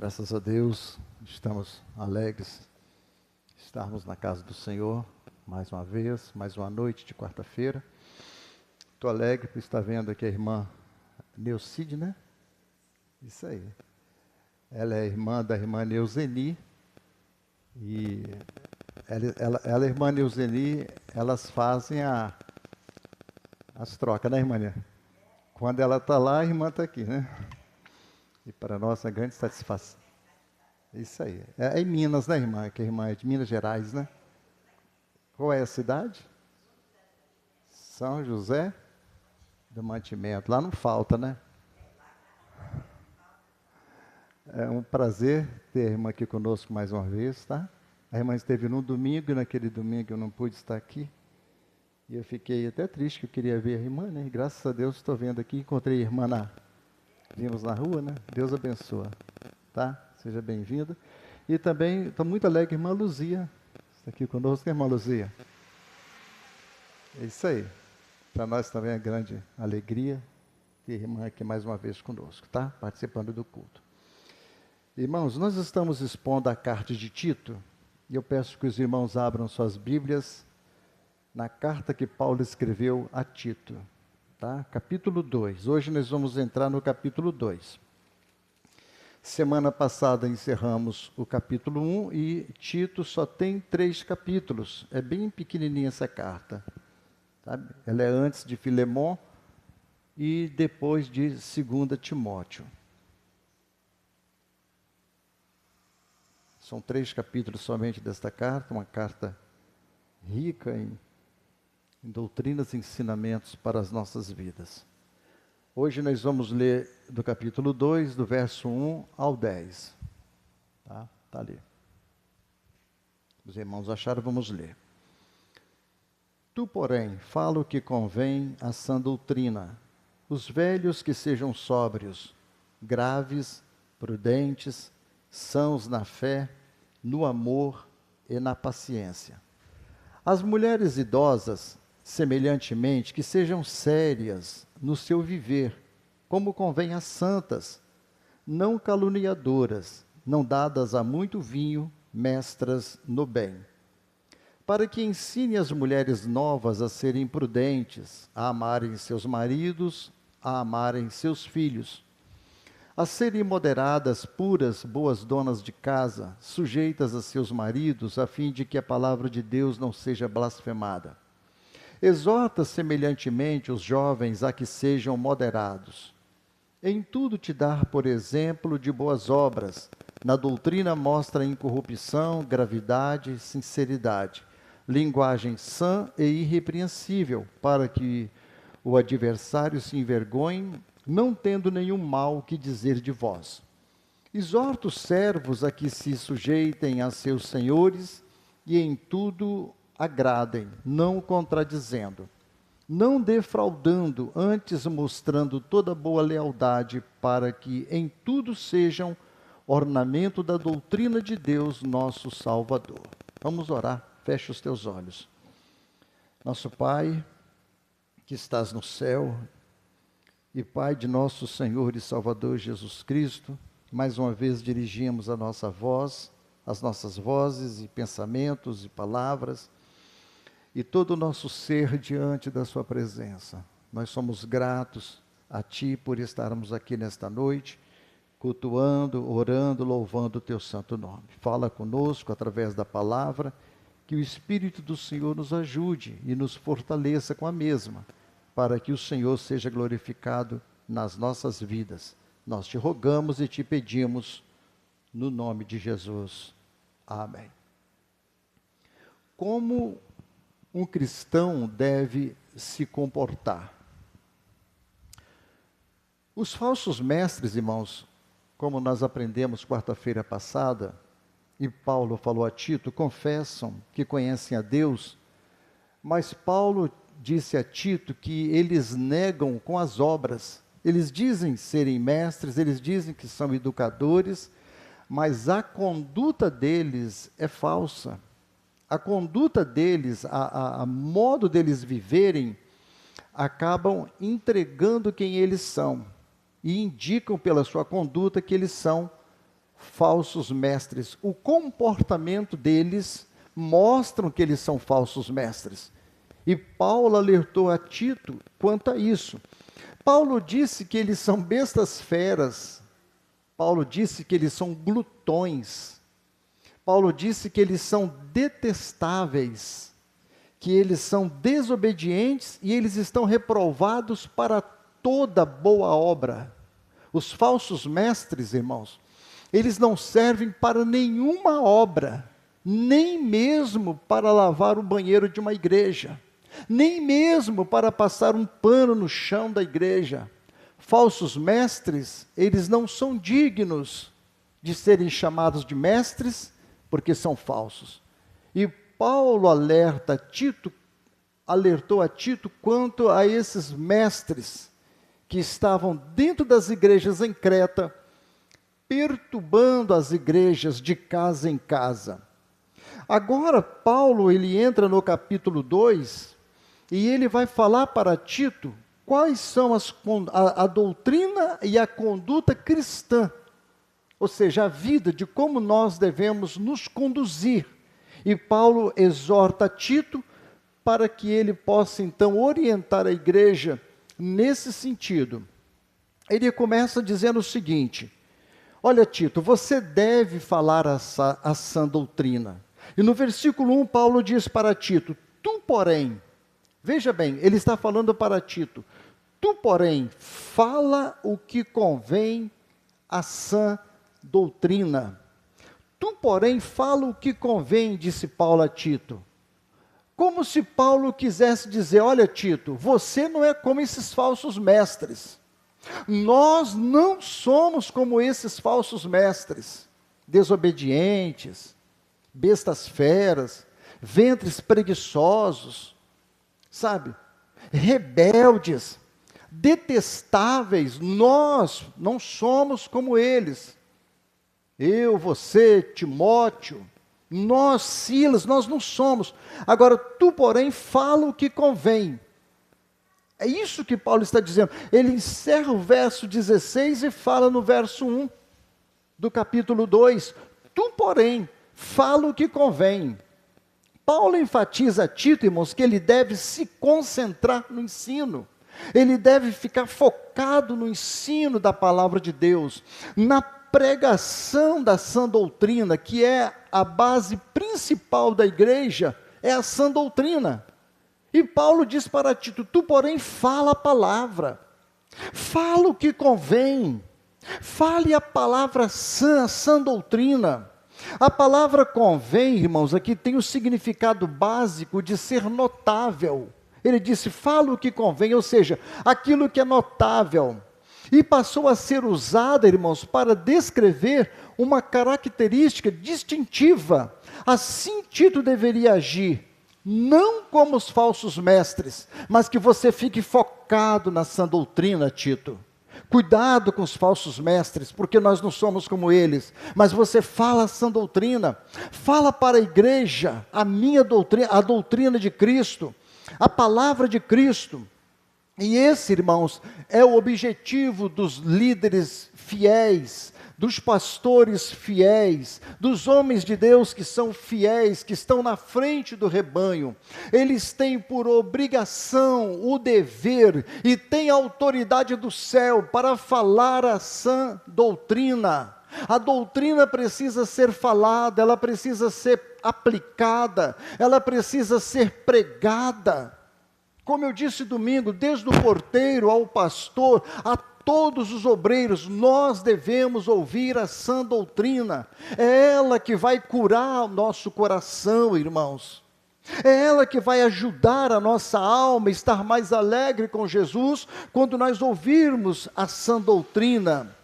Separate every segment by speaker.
Speaker 1: Graças a Deus, estamos alegres de estarmos na casa do Senhor, mais uma vez, mais uma noite de quarta-feira. Estou alegre por estar vendo aqui a irmã Neucide, né? Isso aí. Ela é irmã da irmã Neuzeni, e ela e a irmã Neuzeni, elas fazem as trocas, né, irmã? Quando ela está lá, a irmã está aqui, né? E para nós é grande satisfação. Isso aí. É em Minas, né, irmã? Que a irmã é de Minas Gerais, né? Qual é a cidade? São José do Mantimento. Lá não falta, né? É um prazer ter a irmã aqui conosco mais uma vez, tá? A irmã esteve no domingo, e naquele domingo eu não pude estar aqui. E eu fiquei até triste, que eu queria ver a irmã, né? E graças a Deus estou vendo aqui, encontrei a irmã vimos na rua, né? Deus abençoa, tá? Seja bem-vinda. E também estou muito alegre, irmã Luzia está aqui conosco, irmã Luzia. É isso aí. Para nós também é grande alegria ter a irmã aqui mais uma vez conosco, tá? Participando do culto. Irmãos, nós estamos expondo a carta de Tito, e eu peço que os irmãos abram suas Bíblias na carta que Paulo escreveu a Tito, tá? Capítulo 2. Hoje nós vamos entrar no capítulo 2. Semana passada encerramos o capítulo 1 e Tito só tem 3 capítulos. É bem pequenininha essa carta, sabe? Ela é antes de Filemon e depois de 2 Timóteo. São 3 capítulos somente desta carta, uma carta rica em doutrinas e ensinamentos para as nossas vidas. Hoje nós vamos ler do capítulo 2, do verso 1 ao 10. Tá ali. Os irmãos acharam, vamos ler. Tu, porém, fala o que convém à sã doutrina. Os velhos que sejam sóbrios, graves, prudentes, sãos na fé, no amor e na paciência. As mulheres idosas, semelhantemente, que sejam sérias no seu viver, como convém às santas, não caluniadoras, não dadas a muito vinho, mestras no bem, para que ensine as mulheres novas a serem prudentes, a amarem seus maridos, a amarem seus filhos, a serem moderadas, puras, boas donas de casa, sujeitas a seus maridos, a fim de que a palavra de Deus não seja blasfemada. Exorta semelhantemente os jovens a que sejam moderados. Em tudo te dar, por exemplo, de boas obras. Na doutrina mostra incorrupção, gravidade, sinceridade, linguagem sã e irrepreensível, para que o adversário se envergonhe, não tendo nenhum mal que dizer de vós. Exorta os servos a que se sujeitem a seus senhores e em tudo agradem, não contradizendo, não defraudando, antes mostrando toda boa lealdade, para que em tudo sejam ornamento da doutrina de Deus, nosso Salvador. Vamos orar, fecha os teus olhos. Nosso Pai, que estás no céu, e Pai de nosso Senhor e Salvador Jesus Cristo, mais uma vez dirigimos a nossa voz, as nossas vozes e pensamentos e palavras, e todo o nosso ser diante da sua presença. Nós somos gratos a Ti por estarmos aqui nesta noite, cultuando, orando, louvando o Teu santo nome. Fala conosco através da palavra, que o Espírito do Senhor nos ajude e nos fortaleça com a mesma, para que o Senhor seja glorificado nas nossas vidas. Nós te rogamos e te pedimos, no nome de Jesus. Amém. Como um cristão deve se comportar? Os falsos mestres, irmãos, como nós aprendemos quarta-feira passada, e Paulo falou a Tito, confessam que conhecem a Deus, mas Paulo disse a Tito que eles negam com as obras. Eles dizem serem mestres, eles dizem que são educadores, mas a conduta deles é falsa. A conduta deles, a modo deles viverem, acabam entregando quem eles são. E indicam pela sua conduta que eles são falsos mestres. O comportamento deles mostram que eles são falsos mestres. E Paulo alertou a Tito quanto a isso. Paulo disse que eles são bestas feras. Paulo disse que eles são glutões. Paulo disse que eles são detestáveis, que eles são desobedientes e eles estão reprovados para toda boa obra. Os falsos mestres, irmãos, eles não servem para nenhuma obra, nem mesmo para lavar o banheiro de uma igreja, nem mesmo para passar um pano no chão da igreja. Falsos mestres, eles não são dignos de serem chamados de mestres, porque são falsos. E Paulo alertou a Tito quanto a esses mestres que estavam dentro das igrejas em Creta, perturbando as igrejas de casa em casa. Agora Paulo, ele entra no capítulo 2, e ele vai falar para Tito quais são a doutrina e a conduta cristã, ou seja, a vida de como nós devemos nos conduzir. E Paulo exorta Tito para que ele possa então orientar a igreja nesse sentido. Ele começa dizendo o seguinte: olha, Tito, você deve falar a sã doutrina. E no versículo 1, Paulo diz para Tito: tu, porém, veja bem, ele está falando para Tito, tu, porém, fala o que convém à sã doutrina. Tu, porém, fala o que convém, disse Paulo a Tito. Como se Paulo quisesse dizer: olha, Tito, você não é como esses falsos mestres. Nós não somos como esses falsos mestres, desobedientes, bestas feras, ventres preguiçosos, sabe? Rebeldes, detestáveis. Nós não somos como eles. Eu, você, Timóteo, nós, Silas, nós não somos. Agora, tu, porém, fala o que convém. É isso que Paulo está dizendo. Ele encerra o verso 16 e fala no verso 1 do capítulo 2. Tu, porém, fala o que convém. Paulo enfatiza a Tito, irmãos, que ele deve se concentrar no ensino. Ele deve ficar focado no ensino da palavra de Deus, na pregação da sã doutrina, que é a base principal da igreja, é a sã doutrina. E Paulo diz para Tito: tu, porém, fala a palavra, fala o que convém, fale a palavra sã, a sã doutrina. A palavra convém, irmãos, aqui tem o significado básico de ser notável. Ele disse: fala o que convém, ou seja, aquilo que é notável. E passou a ser usada, irmãos, para descrever uma característica distintiva. Assim Tito deveria agir, não como os falsos mestres, mas que você fique focado na sã doutrina, Tito. Cuidado com os falsos mestres, porque nós não somos como eles, mas você fala a sã doutrina, fala para a igreja a minha doutrina, a doutrina de Cristo, a palavra de Cristo. E esse, irmãos, é o objetivo dos líderes fiéis, dos pastores fiéis, dos homens de Deus que são fiéis, que estão na frente do rebanho. Eles têm por obrigação o dever e têm a autoridade do céu para falar a sã doutrina. A doutrina precisa ser falada, ela precisa ser aplicada, ela precisa ser pregada. Como eu disse domingo, desde o porteiro ao pastor, a todos os obreiros, nós devemos ouvir a sã doutrina. É ela que vai curar o nosso coração, irmãos. É ela que vai ajudar a nossa alma a estar mais alegre com Jesus, quando nós ouvirmos a sã doutrina.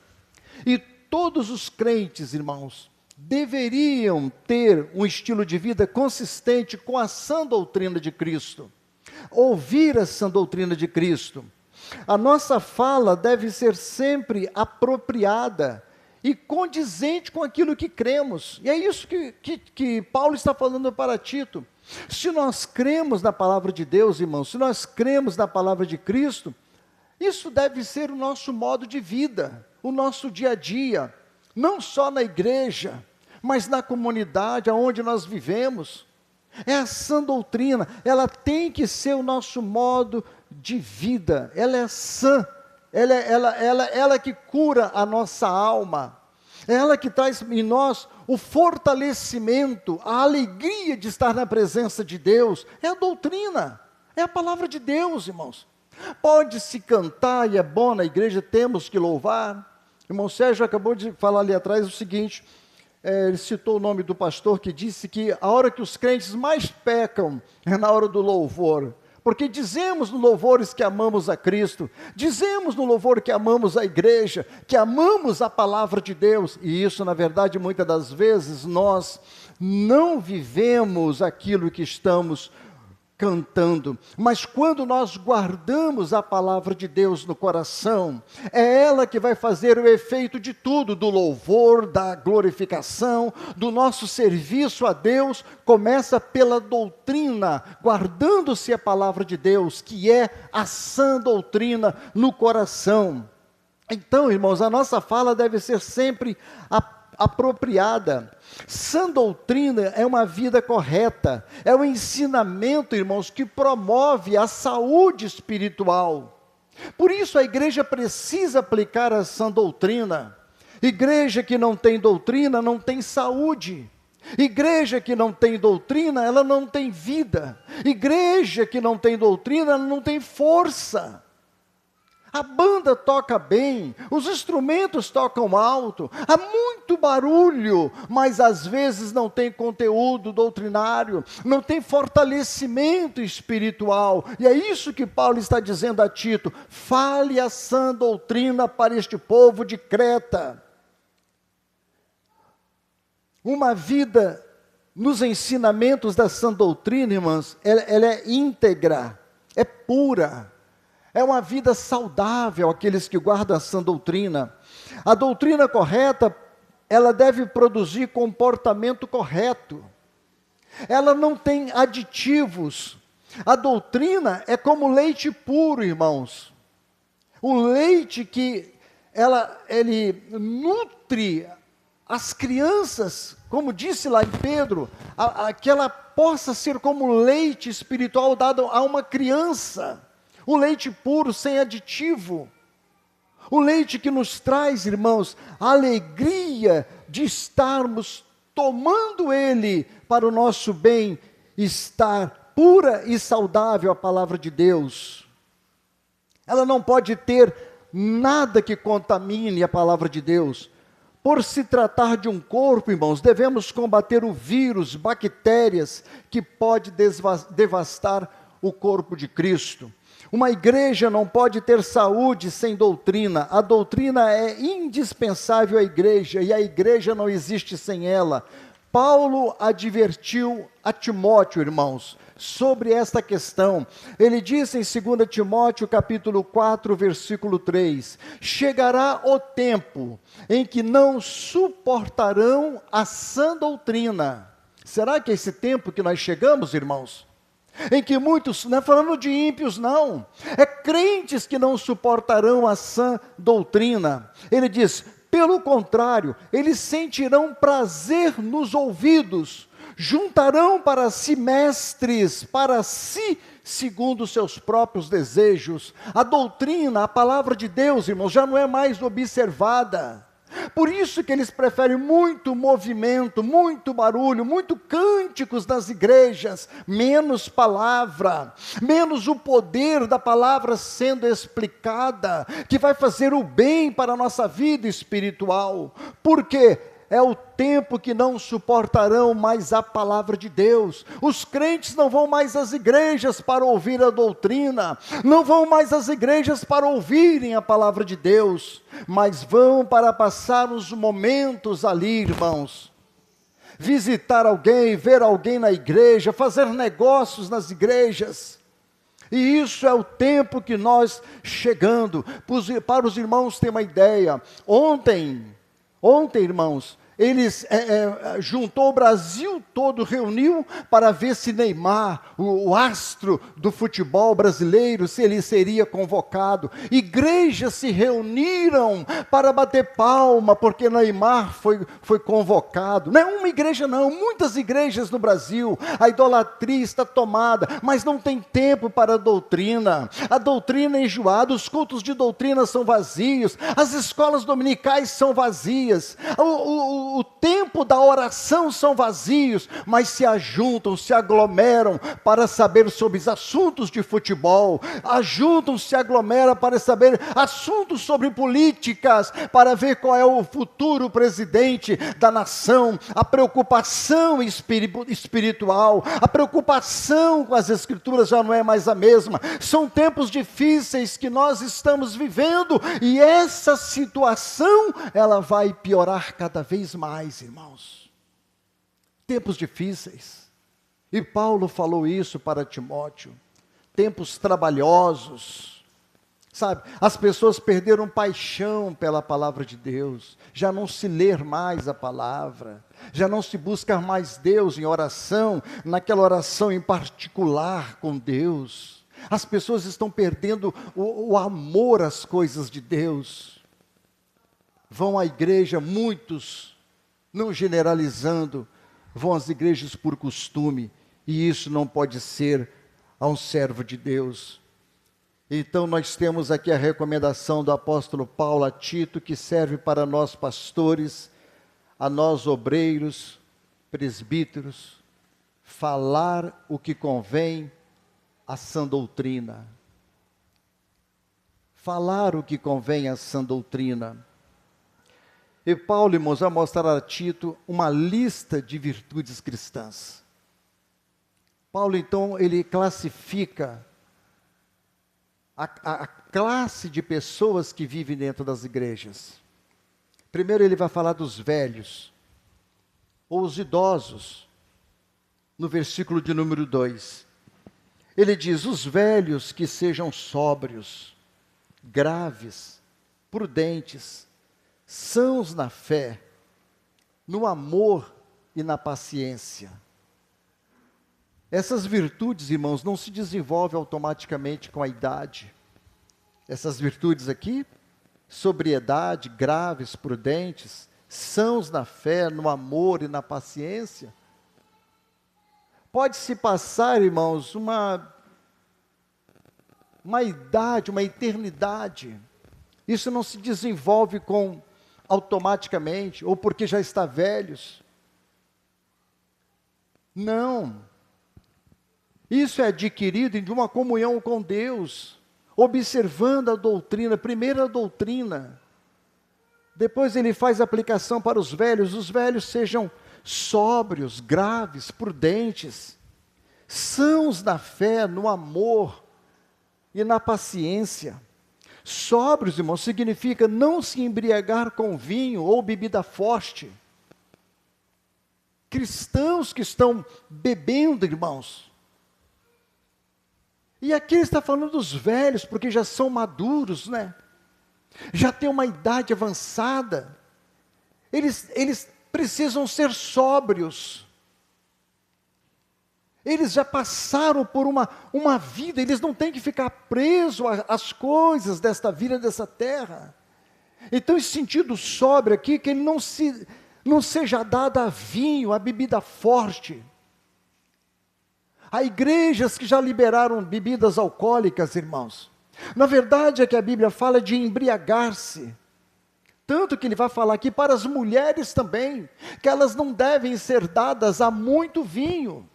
Speaker 1: E todos os crentes, irmãos, deveriam ter um estilo de vida consistente com a sã doutrina de Cristo. Ouvir a sã doutrina de Cristo. A nossa fala deve ser sempre apropriada e condizente com aquilo que cremos. E é isso que Paulo está falando para Tito. Se nós cremos na palavra de Deus, irmãos, se nós cremos na palavra de Cristo, isso deve ser o nosso modo de vida, o nosso dia a dia. não só na igreja, mas na comunidade onde nós vivemos. É a sã doutrina, ela tem que ser o nosso modo de vida, ela é sã, ela que cura a nossa alma, ela que traz em nós o fortalecimento, a alegria de estar na presença de Deus, é a doutrina, é a palavra de Deus, irmãos. Pode-se cantar, e é bom na igreja, temos que louvar. Irmão Sérgio acabou de falar ali atrás o seguinte, ele citou o nome do pastor que disse que a hora que os crentes mais pecam é na hora do louvor, porque dizemos no louvores que amamos a Cristo, dizemos no louvor que amamos a igreja, que amamos a palavra de Deus, e isso na verdade muitas das vezes nós não vivemos aquilo que estamos cantando, mas quando nós guardamos a palavra de Deus no coração, é ela que vai fazer o efeito de tudo, do louvor, da glorificação, do nosso serviço a Deus, começa pela doutrina, guardando-se a palavra de Deus, que é a sã doutrina no coração. Então, irmãos, a nossa fala deve ser sempre apropriada. Sã doutrina é uma vida correta, é um ensinamento, irmãos, que promove a saúde espiritual. Por isso a igreja precisa aplicar a sã doutrina. Igreja que não tem doutrina não tem saúde. Igreja que não tem doutrina, ela não tem vida. Igreja que não tem doutrina, ela não tem força. A banda toca bem, os instrumentos tocam alto, há muito barulho, mas às vezes não tem conteúdo doutrinário, não tem fortalecimento espiritual. E é isso que Paulo está dizendo a Tito: fale a sã doutrina para este povo de Creta. Uma vida nos ensinamentos da sã doutrina, irmãos, ela é íntegra, é pura. É uma vida saudável, aqueles que guardam a sã doutrina. A doutrina correta, ela deve produzir comportamento correto. Ela não tem aditivos. A doutrina é como leite puro, irmãos. O leite que ele nutre as crianças, como disse lá em Pedro, que ela possa ser como leite espiritual dado a uma criança. O leite puro, sem aditivo. O leite que nos traz, irmãos, a alegria de estarmos tomando ele para o nosso bem-estar, pura e saudável a palavra de Deus. Ela não pode ter nada que contamine a palavra de Deus. Por se tratar de um corpo, irmãos, devemos combater o vírus, bactérias, que pode devastar o corpo de Cristo. Uma igreja não pode ter saúde sem doutrina. A doutrina é indispensável à igreja, e a igreja não existe sem ela. Paulo advertiu a Timóteo, irmãos, sobre esta questão. Ele disse em 2 Timóteo, capítulo 4, versículo 3, chegará o tempo em que não suportarão a sã doutrina. Será que é esse tempo que nós chegamos, irmãos? Em que muitos, não é falando de ímpios não, é crentes que não suportarão a sã doutrina. Ele diz, pelo contrário, eles sentirão prazer nos ouvidos, juntarão para si mestres, para si, segundo os seus próprios desejos. A doutrina, a palavra de Deus, irmãos, já não é mais observada. Por isso que eles preferem muito movimento, muito barulho, muito cânticos nas igrejas, menos palavra, menos o poder da palavra sendo explicada, que vai fazer o bem para a nossa vida espiritual. Por quê? É o tempo que não suportarão mais a palavra de Deus. Os crentes não vão mais às igrejas para ouvir a doutrina, não vão mais às igrejas para ouvirem a palavra de Deus, mas vão para passar os momentos ali, irmãos. Visitar alguém, ver alguém na igreja, fazer negócios nas igrejas. E isso é o tempo que nós chegando. Para os irmãos terem uma ideia, ontem, irmãos, eles juntou o Brasil todo, reuniu para ver se Neymar, o astro do futebol brasileiro, se ele seria convocado. Igrejas se reuniram para bater palma, porque Neymar foi convocado. Não é uma igreja não, muitas igrejas no Brasil. A idolatria está tomada, mas não tem tempo para a doutrina. A doutrina é enjoada, os cultos de doutrina são vazios, as escolas dominicais são vazias, o tempo da oração são vazios, mas se ajuntam, se aglomeram para saber sobre os assuntos de futebol, ajuntam-se, aglomeram para saber assuntos sobre políticas, para ver qual é o futuro presidente da nação, a preocupação espiritual, a preocupação com as escrituras já não é mais a mesma. São tempos difíceis que nós estamos vivendo, e essa situação, ela vai piorar cada vez mais, irmãos. Tempos difíceis. E Paulo falou isso para Timóteo. Tempos trabalhosos. Sabe, as pessoas perderam paixão pela palavra de Deus. Já não se lê mais a palavra. Já não se busca mais Deus em oração, naquela oração em particular com Deus. As pessoas estão perdendo o amor às coisas de Deus. Vão à igreja, muitos, não generalizando, vão às igrejas por costume, e isso não pode ser a um servo de Deus. Então nós temos aqui a recomendação do apóstolo Paulo a Tito, que serve para nós pastores, a nós obreiros, presbíteros, falar o que convém à sã doutrina. Falar o que convém à sã doutrina. E Paulo, irmãos, vai mostrar a Tito uma lista de virtudes cristãs. Paulo, então, ele classifica a classe de pessoas que vivem dentro das igrejas. Primeiro ele vai falar dos velhos, ou os idosos, no versículo de número 2. Ele diz, os velhos que sejam sóbrios, graves, prudentes, sãos na fé, no amor e na paciência. Essas virtudes, irmãos, não se desenvolvem automaticamente com a idade. Essas virtudes aqui, sobriedade, graves, prudentes, sãos na fé, no amor e na paciência. Pode-se passar, irmãos, uma idade, uma eternidade. Isso não se desenvolve automaticamente, ou porque já está velhos. Não. Isso é adquirido de uma comunhão com Deus, observando a doutrina, primeiro a doutrina. Depois ele faz aplicação para os velhos sejam sóbrios, graves, prudentes, sãos na fé, no amor e na paciência. Sóbrios, irmãos, significa não se embriagar com vinho ou bebida forte. Cristãos que estão bebendo, irmãos. E aqui ele está falando dos velhos, porque já são maduros, né? Já têm uma idade avançada. Eles precisam ser sóbrios. Eles já passaram por uma vida, eles não têm que ficar presos às coisas desta vida, dessa terra. Então esse sentido sóbrio aqui, que ele não seja dado a vinho, a bebida forte. Há igrejas que já liberaram bebidas alcoólicas, irmãos. Na verdade é que a Bíblia fala de embriagar-se. Tanto que ele vai falar aqui para as mulheres também, que elas não devem ser dadas a muito vinho.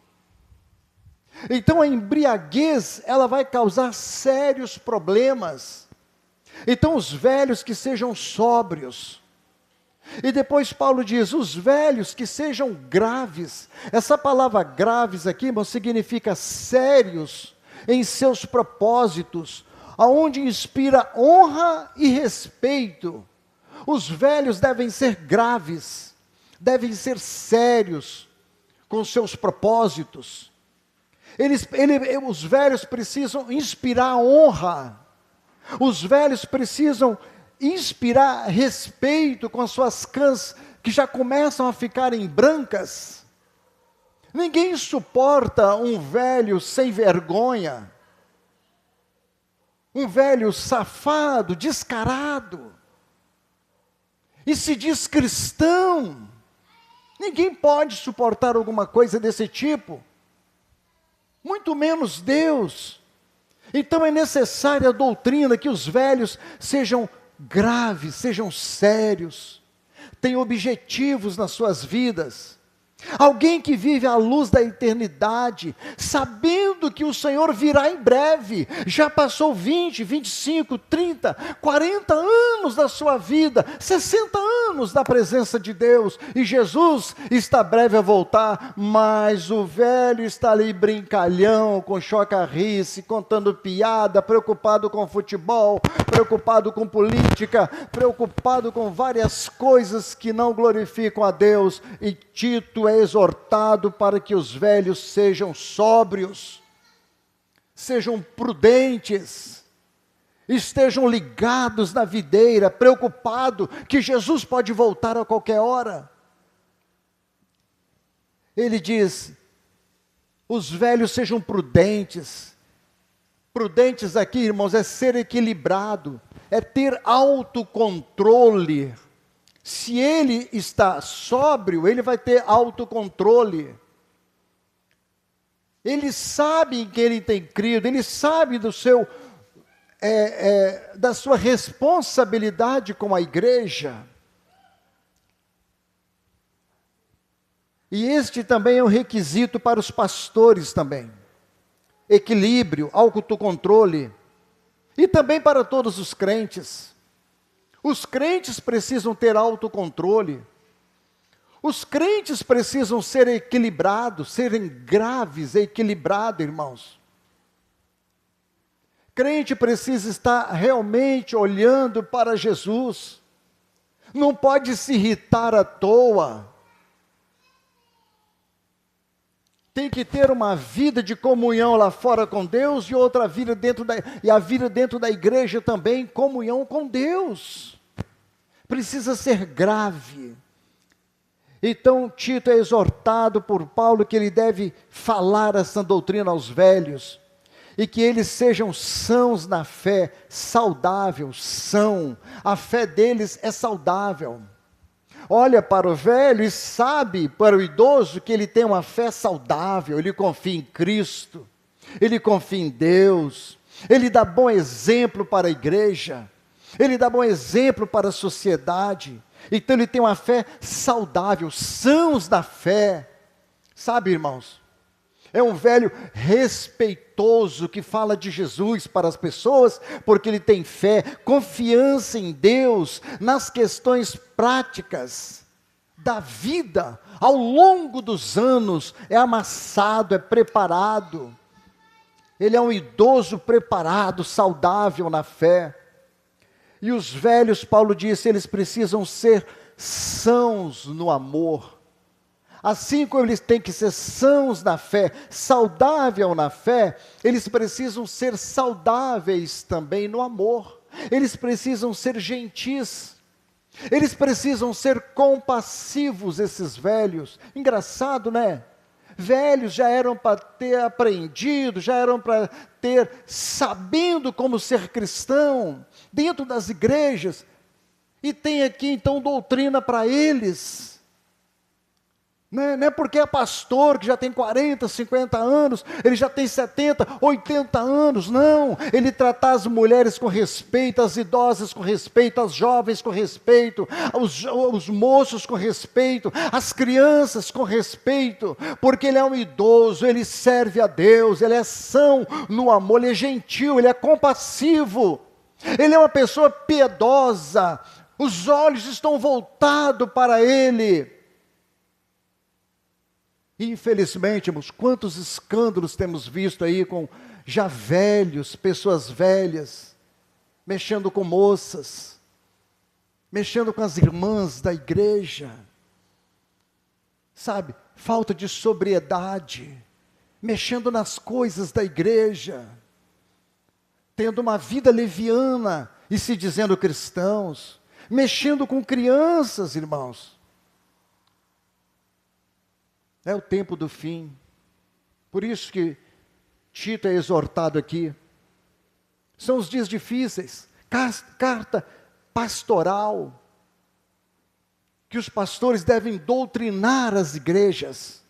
Speaker 1: Então a embriaguez, ela vai causar sérios problemas. Então os velhos que sejam sóbrios. E depois Paulo diz, os velhos que sejam graves. Essa palavra graves aqui, irmão, significa sérios em seus propósitos, aonde inspira honra e respeito. Os velhos devem ser graves, devem ser sérios com seus propósitos. Os velhos precisam inspirar honra. Os velhos precisam inspirar respeito com as suas que já começam a ficarem brancas. Ninguém suporta um velho sem vergonha, um velho safado, descarado, e se diz cristão. Ninguém pode suportar alguma coisa desse tipo, muito menos Deus. Então é necessária a doutrina que os velhos sejam graves, sejam sérios, tenham objetivos nas suas vidas. Alguém que vive à luz da eternidade, sabendo que o Senhor virá em breve. Já passou 20, 25, 30, 40 anos da sua vida, 60 anos da presença de Deus, e Jesus está breve a voltar, mas o velho está ali brincalhão, com chocarrice, contando piada, preocupado com futebol, preocupado com política, preocupado com várias coisas que não glorificam a Deus. E Tito é exortado para que os velhos sejam sóbrios, sejam prudentes, estejam ligados na videira, preocupado que Jesus pode voltar a qualquer hora. Ele diz, os velhos sejam prudentes. Prudentes aqui, irmãos, é ser equilibrado, é ter autocontrole. Se ele está sóbrio, ele vai ter autocontrole. Ele sabe em que ele tem crido, ele sabe do seu, da sua responsabilidade com a igreja. E este também é um requisito para os pastores também. Equilíbrio, autocontrole. E também para todos os crentes. Os crentes precisam ter autocontrole. Os crentes precisam ser equilibrados, serem graves, equilibrados, irmãos. Crente precisa estar realmente olhando para Jesus. Não pode se irritar à toa. Tem que ter uma vida de comunhão lá fora com Deus e outra vida e a vida dentro da igreja também, comunhão com Deus. Precisa ser grave. Então Tito é exortado por Paulo que ele deve falar essa doutrina aos velhos, e que eles sejam sãos na fé, saudáveis, são. A fé deles é saudável. Olha para o velho e sabe, para o idoso, que ele tem uma fé saudável, ele confia em Cristo, ele confia em Deus, ele dá bom exemplo para a igreja, ele dá bom exemplo para a sociedade. Então ele tem uma fé saudável, sãos da fé. Sabe, irmãos, é um velho respeitoso que fala de Jesus para as pessoas, porque ele tem fé, confiança em Deus, nas questões práticas da vida. Ao longo dos anos é amassado, é preparado. Ele é um idoso preparado, saudável na fé. E os velhos, Paulo disse, eles precisam ser sãos no amor. Assim como eles têm que ser sãos na fé, saudável na fé, eles precisam ser saudáveis também no amor. Eles precisam ser gentis. Eles precisam ser compassivos, esses velhos. Engraçado, né? Velhos já eram para ter aprendido, já eram para ter, sabendo como ser cristão, dentro das igrejas, e tem aqui então doutrina para eles. Não é porque é pastor que já tem 40, 50 anos, ele já tem 70, 80 anos, não. Ele trata as mulheres com respeito, as idosas com respeito, as jovens com respeito, os moços com respeito, as crianças com respeito, porque ele é um idoso, ele serve a Deus, ele é são no amor, ele é gentil, ele é compassivo, ele é uma pessoa piedosa, os olhos estão voltados para ele. Infelizmente, irmãos, quantos escândalos temos visto aí com já velhos, pessoas velhas, mexendo com moças, mexendo com as irmãs da igreja, sabe, falta de sobriedade, mexendo nas coisas da igreja, tendo uma vida leviana e se dizendo cristãos, mexendo com crianças, irmãos. É o tempo do fim. Por isso que Tito é exortado aqui. São os dias difíceis. Carta pastoral. Que os pastores devem doutrinar as igrejas.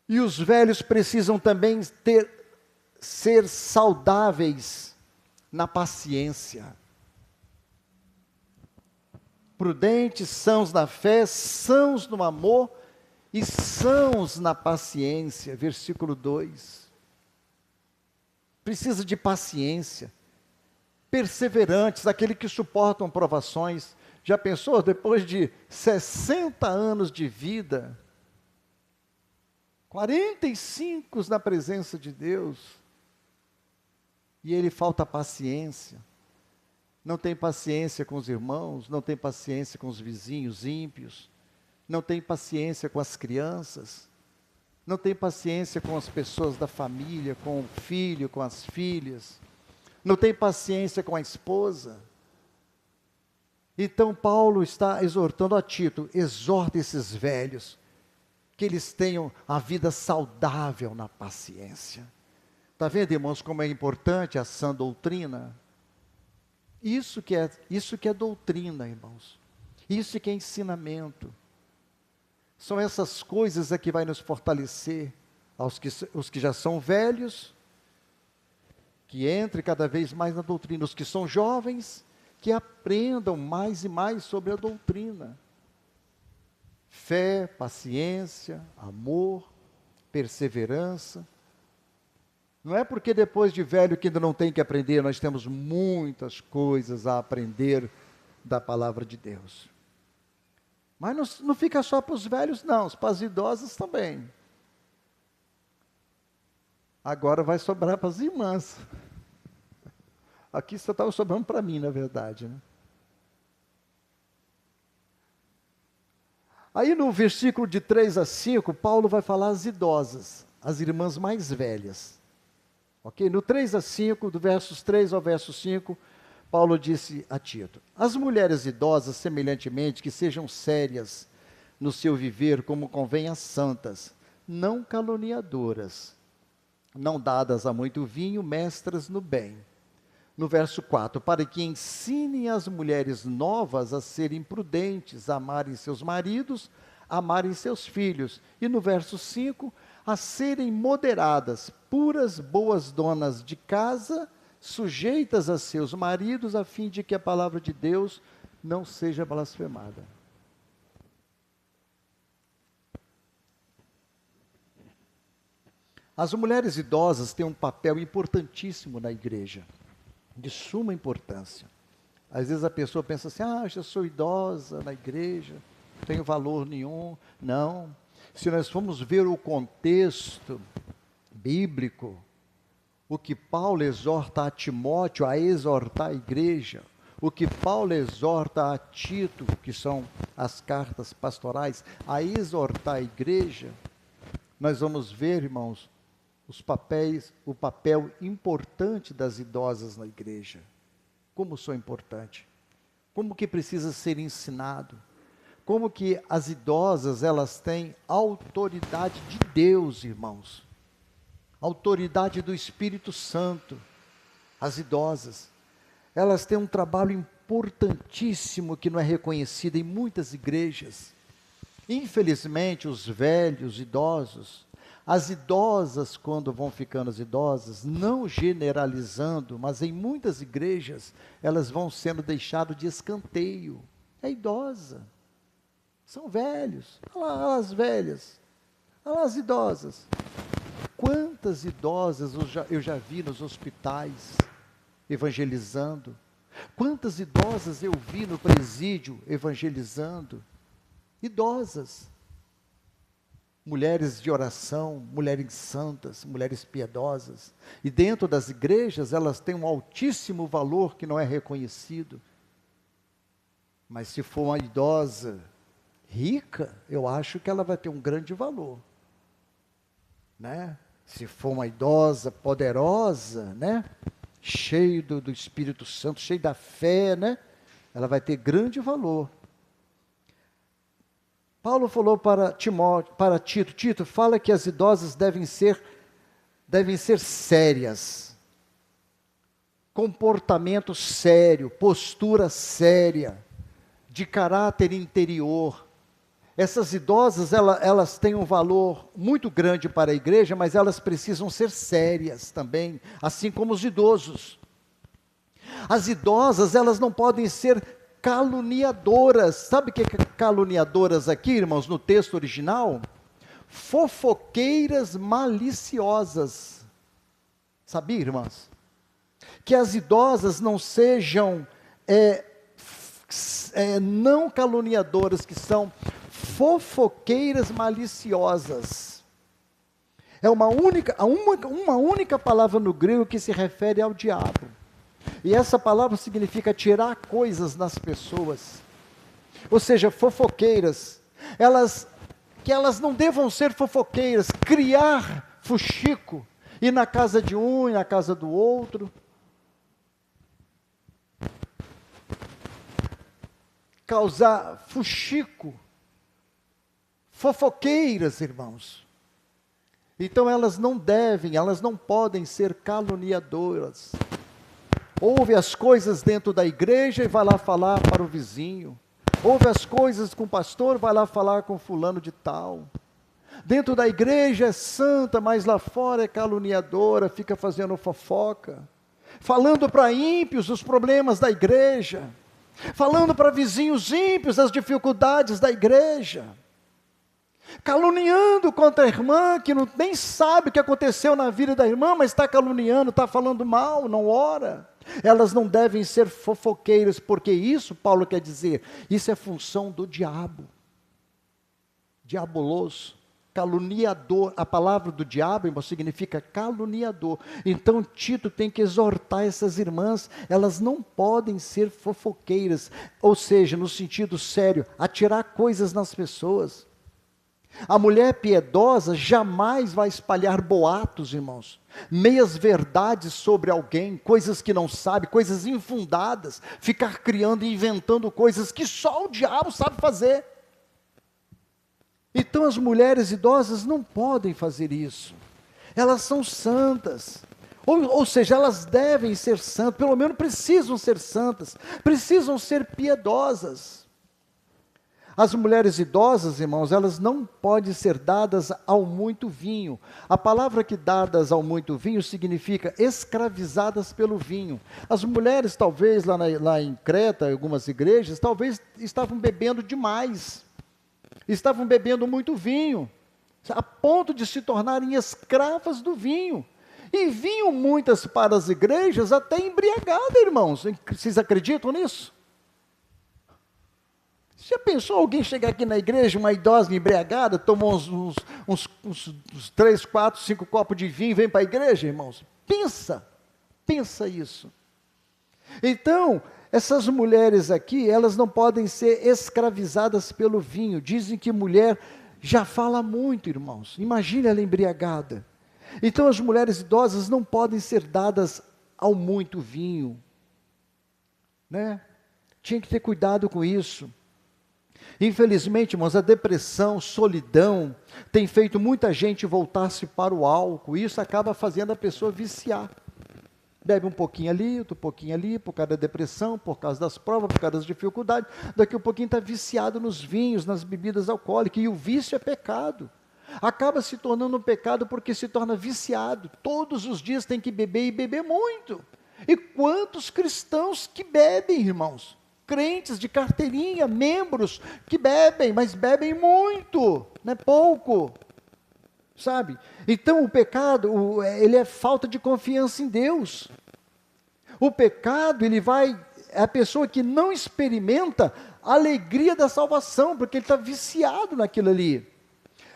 Speaker 1: E os velhos precisam também ser saudáveis na paciência. Prudentes, sãos na fé, sãos no amor e sãos na paciência. Versículo 2. Precisa de paciência. Perseverantes, aqueles que suportam provações. Já pensou, depois de 60 anos de vida, 45 na presença de Deus, e ele falta paciência, não tem paciência com os irmãos, não tem paciência com os vizinhos ímpios, não tem paciência com as crianças, não tem paciência com as pessoas da família, com o filho, com as filhas, não tem paciência com a esposa. Então Paulo está exortando a Tito, exorta esses velhos, que eles tenham a vida saudável na paciência. Está vendo, irmãos, como é importante a sã doutrina? Isso que é doutrina, irmãos. Isso que é ensinamento. São essas coisas que vai nos fortalecer, os que já são velhos, que entrem cada vez mais na doutrina, os que são jovens, que aprendam mais e mais sobre a doutrina. Fé, paciência, amor, perseverança. Não é porque depois de velho que ainda não tem que aprender, nós temos muitas coisas a aprender da palavra de Deus. Mas não fica só para os velhos, não, para as idosas também. Agora vai sobrar para as irmãs. Aqui só estava sobrando para mim, na verdade, né? Aí no versículo de 3 a 5, Paulo vai falar as idosas, as irmãs mais velhas. Ok? No 3 a 5, do versos 3 ao verso 5, Paulo disse a Tito: as mulheres idosas, semelhantemente, que sejam sérias no seu viver, como convém às santas, não caluniadoras, não dadas a muito vinho, mestras no bem. No verso 4, para que ensinem as mulheres novas a serem prudentes, a amarem seus maridos, a amarem seus filhos. E no verso 5, a serem moderadas, puras, boas donas de casa, sujeitas a seus maridos, a fim de que a palavra de Deus não seja blasfemada. As mulheres idosas têm um papel importantíssimo na igreja, de suma importância. Às vezes a pessoa pensa assim, já sou idosa na igreja, não tenho valor nenhum. Não, se nós formos ver o contexto bíblico, o que Paulo exorta a Timóteo a exortar a igreja, o que Paulo exorta a Tito, que são as cartas pastorais, a exortar a igreja, nós vamos ver, irmãos, o papel importante das idosas na igreja. Como são importantes. Como que precisa ser ensinado. Como que as idosas, elas têm autoridade de Deus, irmãos. Autoridade do Espírito Santo. As idosas. Elas têm um trabalho importantíssimo que não é reconhecido em muitas igrejas. Infelizmente, os velhos, idosos, as idosas, quando vão ficando as idosas, não generalizando, mas em muitas igrejas, elas vão sendo deixadas de escanteio. É idosa. São velhos. Olha lá as velhas. Olha lá as idosas. Quantas idosas eu já vi nos hospitais evangelizando? Quantas idosas eu vi no presídio evangelizando? Idosas. Mulheres de oração, mulheres santas, mulheres piedosas. E dentro das igrejas, elas têm um altíssimo valor que não é reconhecido. Mas se for uma idosa rica, eu acho que ela vai ter um grande valor. Né? Se for uma idosa poderosa, né? Cheio do Espírito Santo, cheio da fé, né? Ela vai ter grande valor. Paulo falou para Tito, Tito, fala que as idosas devem ser sérias, comportamento sério, postura séria, de caráter interior. Essas idosas, elas têm um valor muito grande para a igreja, mas elas precisam ser sérias também, assim como os idosos. As idosas, elas não podem ser caluniadoras. Sabe o que é caluniadoras aqui, irmãos, no texto original? Fofoqueiras maliciosas. Sabia, irmãos? Que as idosas não sejam não caluniadoras, que são fofoqueiras maliciosas. É uma única palavra no grego que se refere ao diabo. E essa palavra significa tirar coisas nas pessoas. Ou seja, fofoqueiras. Que elas não devam ser fofoqueiras, criar fuxico, ir na casa de um e na casa do outro. Causar fuxico. Fofoqueiras, irmãos. Então elas não podem ser caluniadoras. Ouve as coisas dentro da igreja e vai lá falar para o vizinho. Ouve as coisas com o pastor, vai lá falar com fulano de tal. Dentro da igreja é santa, mas lá fora é caluniadora, fica fazendo fofoca. Falando para ímpios os problemas da igreja. Falando para vizinhos ímpios as dificuldades da igreja. Caluniando contra a irmã, que nem sabe o que aconteceu na vida da irmã, mas está caluniando, está falando mal, não ora. Elas não devem ser fofoqueiras, porque isso, Paulo quer dizer, isso é função do diabo. Diabolos, caluniador. A palavra do diabo, irmão, significa caluniador. Então Tito tem que exortar essas irmãs, elas não podem ser fofoqueiras, ou seja, no sentido sério, atirar coisas nas pessoas. A mulher piedosa jamais vai espalhar boatos, irmãos, meias verdades sobre alguém, coisas que não sabe, coisas infundadas, ficar criando e inventando coisas que só o diabo sabe fazer. Então as mulheres idosas não podem fazer isso, elas são santas, ou seja, elas devem ser santas, pelo menos precisam ser santas, precisam ser piedosas. As mulheres idosas, irmãos, elas não podem ser dadas ao muito vinho. A palavra que dadas ao muito vinho significa escravizadas pelo vinho. As mulheres, talvez, lá em Creta, em algumas igrejas, talvez estavam bebendo demais. Estavam bebendo muito vinho, a ponto de se tornarem escravas do vinho. E vinham muitas para as igrejas até embriagadas, irmãos. Vocês acreditam nisso? Já pensou alguém chegar aqui na igreja, uma idosa embriagada, tomou uns 3, 4, 5 copos de vinho e vem para a igreja, irmãos? Pensa isso. Então, essas mulheres aqui, elas não podem ser escravizadas pelo vinho. Dizem que mulher já fala muito, irmãos. Imagine ela embriagada. Então, as mulheres idosas não podem ser dadas ao muito vinho, né? Tinha que ter cuidado com isso. Infelizmente, irmãos, a depressão, solidão, tem feito muita gente voltar-se para o álcool, e isso acaba fazendo a pessoa viciar. Bebe um pouquinho ali, outro pouquinho ali, por causa da depressão, por causa das provas, por causa das dificuldades, daqui a pouquinho está viciado nos vinhos, nas bebidas alcoólicas, e o vício é pecado. Acaba se tornando um pecado porque se torna viciado, todos os dias tem que beber e beber muito. E quantos cristãos que bebem, irmãos? Crentes de carteirinha, membros que bebem, mas bebem muito, não é pouco, sabe? Então o pecado, ele é falta de confiança em Deus. O pecado, é a pessoa que não experimenta a alegria da salvação, porque ele está viciado naquilo ali.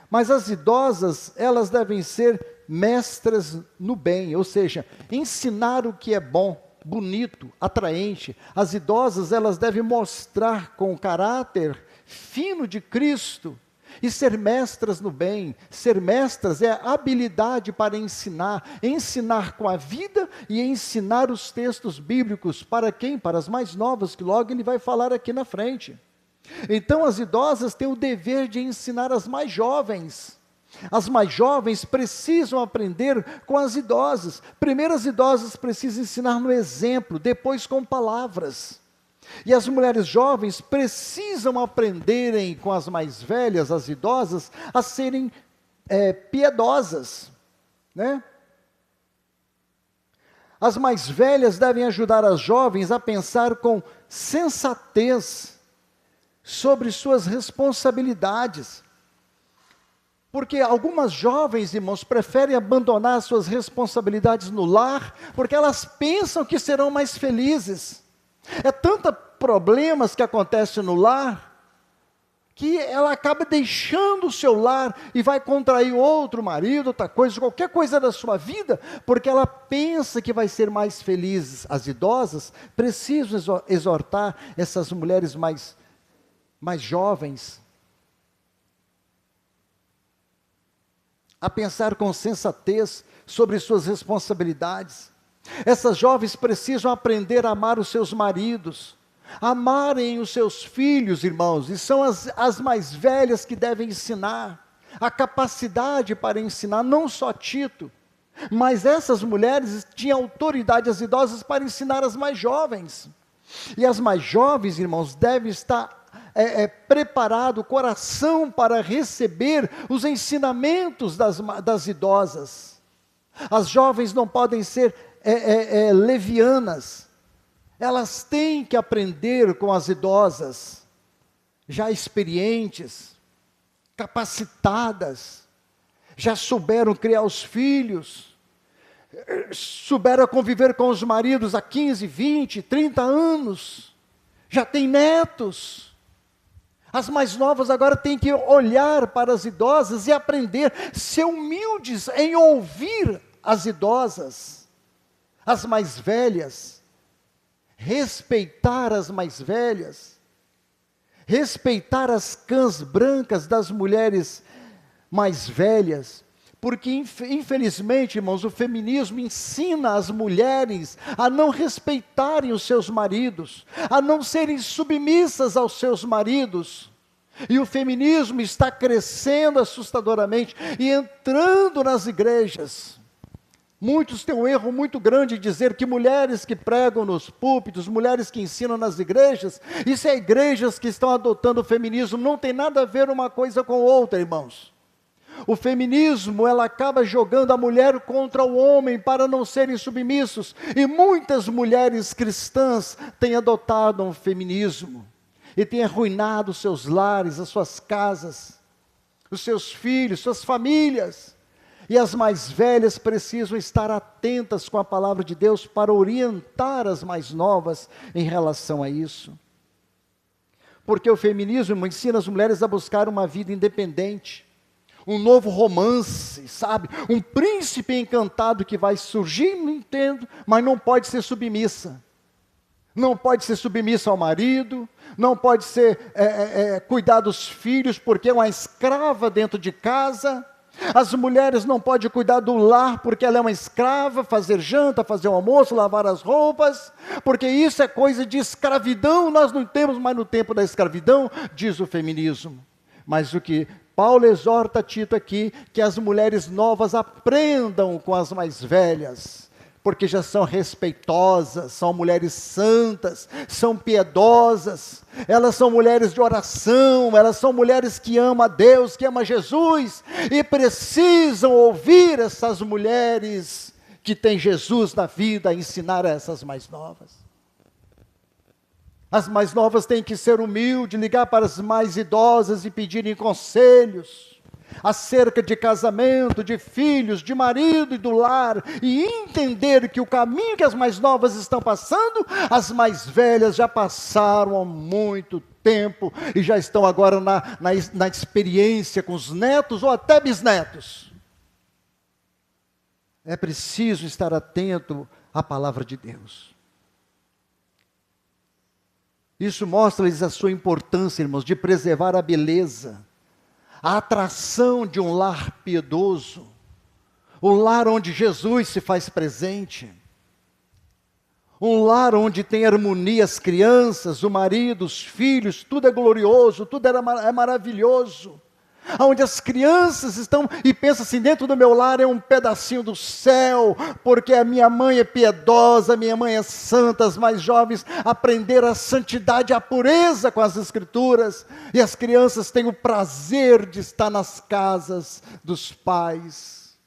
Speaker 1: Mas as idosas, elas devem ser mestras no bem, ou seja, ensinar o que é bom, bonito, atraente. As idosas, elas devem mostrar com o caráter fino de Cristo e ser mestras no bem. Ser mestras é a habilidade para ensinar com a vida e ensinar os textos bíblicos. Para quem? Para as mais novas, que logo ele vai falar aqui na frente. Então as idosas têm o dever de ensinar as mais jovens. As mais jovens precisam aprender com as idosas. Primeiro as idosas precisam ensinar no exemplo, depois com palavras. E as mulheres jovens precisam aprenderem com as mais velhas, as idosas, a serem piedosas, né? As mais velhas devem ajudar as jovens a pensar com sensatez sobre suas responsabilidades. Porque algumas jovens, irmãos, preferem abandonar suas responsabilidades no lar, porque elas pensam que serão mais felizes. É tantos problemas que acontecem no lar, que ela acaba deixando o seu lar e vai contrair outro marido, outra coisa, qualquer coisa da sua vida, porque ela pensa que vai ser mais feliz. As idosas precisam exortar essas mulheres mais jovens a pensar com sensatez sobre suas responsabilidades. Essas jovens precisam aprender a amar os seus maridos, amarem os seus filhos, irmãos, e são as mais velhas que devem ensinar, a capacidade para ensinar, não só Tito, mas essas mulheres tinham autoridade, as idosas, para ensinar as mais jovens. E as mais jovens, irmãos, devem estar preparado o coração para receber os ensinamentos das idosas. As jovens não podem ser levianas, elas têm que aprender com as idosas, já experientes, capacitadas, já souberam criar os filhos, souberam conviver com os maridos há 15, 20, 30 anos, já têm netos. As mais novas agora têm que olhar para as idosas e aprender, ser humildes em ouvir as idosas, as mais velhas, respeitar as mais velhas, respeitar as cãs brancas das mulheres mais velhas, porque infelizmente, irmãos, o feminismo ensina as mulheres a não respeitarem os seus maridos, a não serem submissas aos seus maridos, e o feminismo está crescendo assustadoramente e entrando nas igrejas. Muitos têm um erro muito grande de dizer que mulheres que pregam nos púlpitos, mulheres que ensinam nas igrejas, isso é igrejas que estão adotando o feminismo. Não tem nada a ver uma coisa com outra, irmãos. O feminismo, ela acaba jogando a mulher contra o homem para não serem submissos. E muitas mulheres cristãs têm adotado o feminismo e têm arruinado os seus lares, as suas casas, os seus filhos, suas famílias. E as mais velhas precisam estar atentas com a palavra de Deus para orientar as mais novas em relação a isso. Porque o feminismo ensina as mulheres a buscar uma vida independente, um novo romance, sabe? Um príncipe encantado que vai surgir, não entendo, mas não pode ser submissa. Não pode ser submissa ao marido, não pode ser cuidar dos filhos, porque é uma escrava dentro de casa. As mulheres não podem cuidar do lar porque ela é uma escrava, fazer janta, fazer o almoço, lavar as roupas, porque isso é coisa de escravidão, nós não temos mais no tempo da escravidão, diz o feminismo. Mas o que Paulo exorta Tito aqui, que as mulheres novas aprendam com as mais velhas, porque já são respeitosas, são mulheres santas, são piedosas, elas são mulheres de oração, elas são mulheres que amam a Deus, que amam Jesus, e precisam ouvir essas mulheres que têm Jesus na vida, ensinar a essas mais novas. As mais novas têm que ser humildes, ligar para as mais idosas e pedirem conselhos acerca de casamento, de filhos, de marido e do lar, e entender que o caminho que as mais novas estão passando, as mais velhas já passaram há muito tempo, e já estão agora na experiência com os netos ou até bisnetos. É preciso estar atento à palavra de Deus. Isso mostra-lhes a sua importância, irmãos, de preservar a beleza, a atração de um lar piedoso, o lar onde Jesus se faz presente, Um lar onde tem harmonia, as crianças, o marido, os filhos, tudo é glorioso, tudo é maravilhoso. Onde as crianças estão e pensam assim, dentro do meu lar é um pedacinho do céu, porque a minha mãe é piedosa, a minha mãe é santa, as mais jovens aprenderam a santidade, a pureza com as Escrituras, e as crianças têm o prazer de estar nas casas dos pais.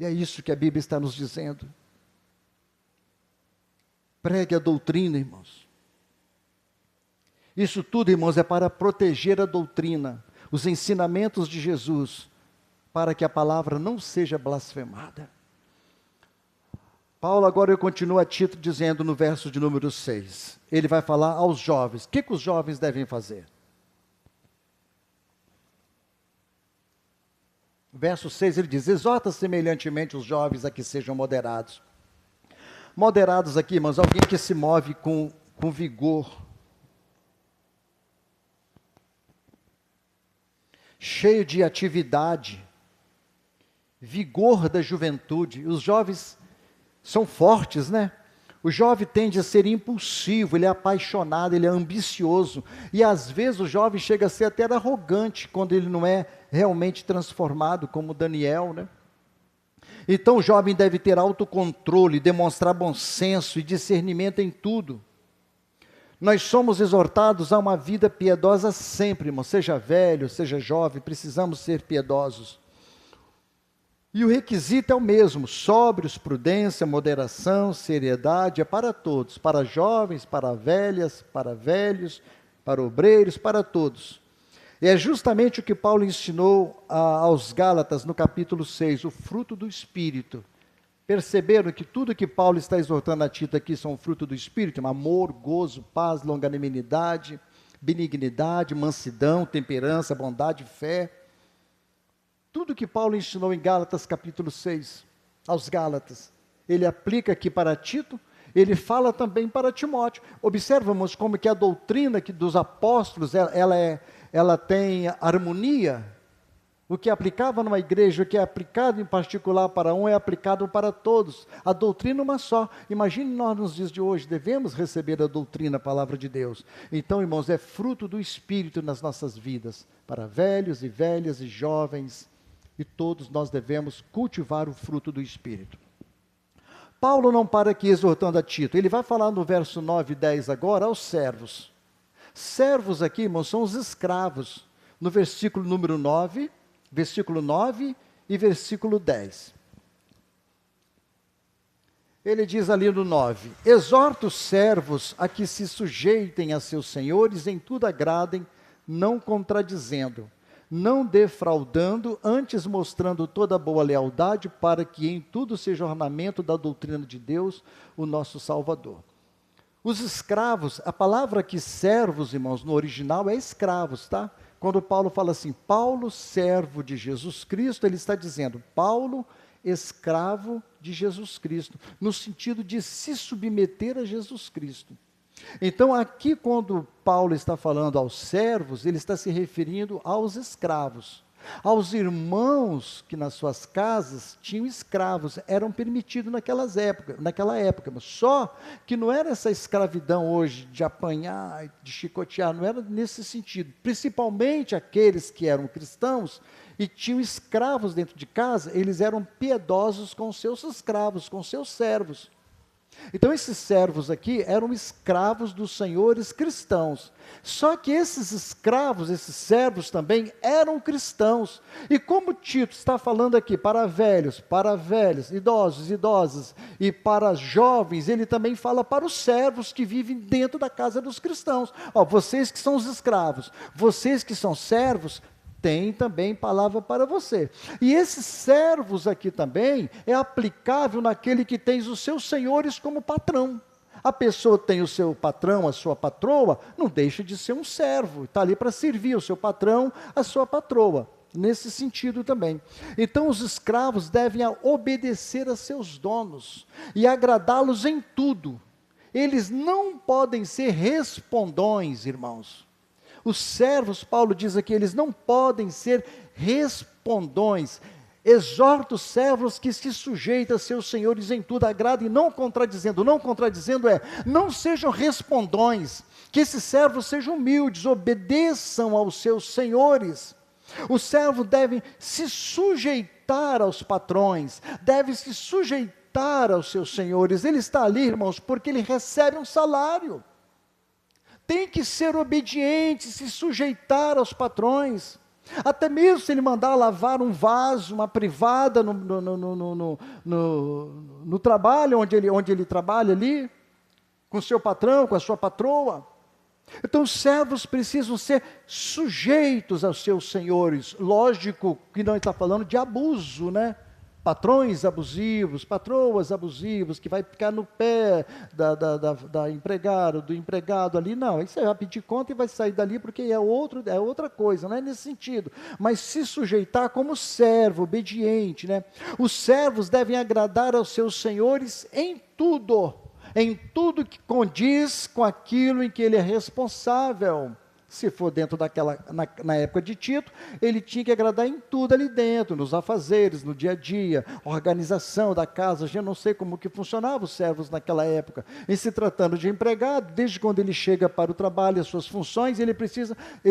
Speaker 1: E é isso que a Bíblia está nos dizendo. Pregue a doutrina, irmãos. Isso tudo, irmãos, é para proteger a doutrina, os ensinamentos de Jesus, para que a palavra não seja blasfemada. Paulo agora continua a Tito dizendo no verso de número 6, ele vai falar aos jovens, o que os jovens devem fazer? Verso 6 ele diz, exorta semelhantemente os jovens a que sejam moderados. Moderados aqui, irmãos, alguém que se move com vigor, cheio de atividade, vigor da juventude. Os jovens são fortes, né? O jovem tende a ser impulsivo, ele é apaixonado, ele é ambicioso, e às vezes o jovem chega a ser até arrogante, quando ele não é realmente transformado, como Daniel, né? Então o jovem deve ter autocontrole, demonstrar bom senso e discernimento em tudo. Nós somos exortados a uma vida piedosa sempre, irmão, seja velho, seja jovem, precisamos ser piedosos. E o requisito é o mesmo, sóbrios, prudência, moderação, seriedade, é para todos, para jovens, para velhas, para velhos, para obreiros, para todos. E é justamente o que Paulo ensinou aos Gálatas no capítulo 6, o fruto do Espírito. Perceberam que tudo que Paulo está exortando a Tito aqui são fruto do Espírito? Amor, gozo, paz, longanimidade, benignidade, mansidão, temperança, bondade, fé. Tudo que Paulo ensinou em Gálatas capítulo 6, aos Gálatas, ele aplica aqui para Tito, ele fala também para Timóteo. Observamos como que a doutrina dos apóstolos, ela tem harmonia. O que é aplicava numa igreja, o que é aplicado em particular para um, é aplicado para todos. A doutrina é uma só. Imagine nós nos dias de hoje, devemos receber a doutrina, a palavra de Deus. Então, irmãos, é fruto do Espírito nas nossas vidas, para velhos e velhas e jovens, e todos nós devemos cultivar o fruto do Espírito. Paulo não para aqui exortando a Tito, ele vai falar no verso 9 e 10 agora aos servos. Servos aqui, irmãos, são os escravos. No versículo número 9, versículo 9 e versículo 10. Ele diz ali no 9, exorta os servos a que se sujeitem a seus senhores, em tudo agradem, não contradizendo, não defraudando, antes mostrando toda boa lealdade, para que em tudo seja ornamento da doutrina de Deus, o nosso Salvador. Os escravos, a palavra aqui servos, irmãos, no original é escravos, tá? Quando Paulo fala assim, Paulo, servo de Jesus Cristo, ele está dizendo, Paulo, escravo de Jesus Cristo, no sentido de se submeter a Jesus Cristo. Então, aqui quando Paulo está falando aos servos, ele está se referindo aos escravos, aos irmãos que nas suas casas tinham escravos, eram permitidos naquela época, mas só que não era essa escravidão hoje de apanhar, de chicotear, não era nesse sentido, principalmente aqueles que eram cristãos e tinham escravos dentro de casa, eles eram piedosos com seus escravos, com seus servos. Então esses servos aqui eram escravos dos senhores cristãos, só que esses escravos, esses servos também eram cristãos, e como Tito está falando aqui para velhos, idosos, idosas, e para jovens, ele também fala para os servos que vivem dentro da casa dos cristãos, vocês que são os escravos, vocês que são servos, tem também palavra para você. E esses servos aqui também é aplicável naquele que tem os seus senhores como patrão. A pessoa tem o seu patrão, a sua patroa, não deixa de ser um servo, está ali para servir o seu patrão, a sua patroa. Nesse sentido também. Então os escravos devem obedecer a seus donos e agradá-los em tudo. Eles não podem ser respondões, irmãos. Os servos, Paulo diz aqui, eles não podem ser respondões. exorta os servos que se sujeitem a seus senhores em tudo, agrada e não contradizendo. Não contradizendo não sejam respondões, que esses servos sejam humildes, obedeçam aos seus senhores. Os servos devem se sujeitar aos patrões, devem se sujeitar aos seus senhores. Ele está ali, irmãos, porque ele recebe um salário. Tem que ser obediente, se sujeitar aos patrões. Até mesmo se ele mandar lavar um vaso, uma privada no trabalho, onde ele trabalha ali, com seu patrão, com a sua patroa. Então os servos precisam ser sujeitos aos seus senhores. Lógico que não está falando de abuso, né? Patrões abusivos, patroas abusivas, que vai ficar no pé da empregada, do empregado ali, não, isso vai pedir conta e vai sair dali, porque é outra coisa, não é nesse sentido, mas se sujeitar como servo, obediente, né? Os servos devem agradar aos seus senhores em tudo que condiz com aquilo em que ele é responsável. Se for dentro na época de Tito, ele tinha que agradar em tudo ali dentro, nos afazeres, no dia a dia, organização da casa. Eu não sei como que funcionavam os servos naquela época. Em se tratando de empregado, desde quando ele chega para o trabalho, as suas funções, ele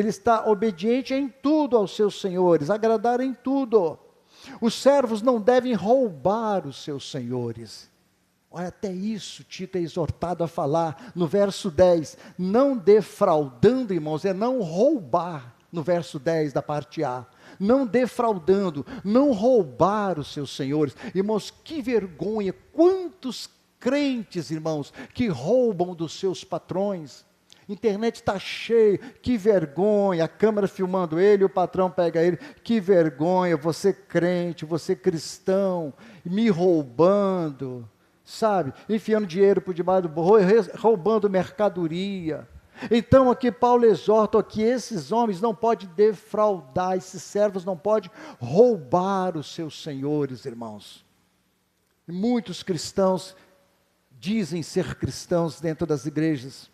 Speaker 1: está obediente em tudo aos seus senhores, agradar em tudo. Os servos não devem roubar os seus senhores. Olha, até isso Tito é exortado a falar no verso 10, não defraudando, irmãos, é não roubar, no verso 10 da parte A, não defraudando, não roubar os seus senhores. Irmãos, que vergonha, quantos crentes, irmãos, que roubam dos seus patrões. Internet está cheia, que vergonha, a câmera filmando ele, o patrão pega ele, que vergonha, você crente, você cristão, me roubando, sabe, enfiando dinheiro por debaixo do burro, roubando mercadoria. Então aqui Paulo exorta que esses homens não podem defraudar, esses servos não podem roubar os seus senhores, irmãos. E muitos cristãos dizem ser cristãos dentro das igrejas,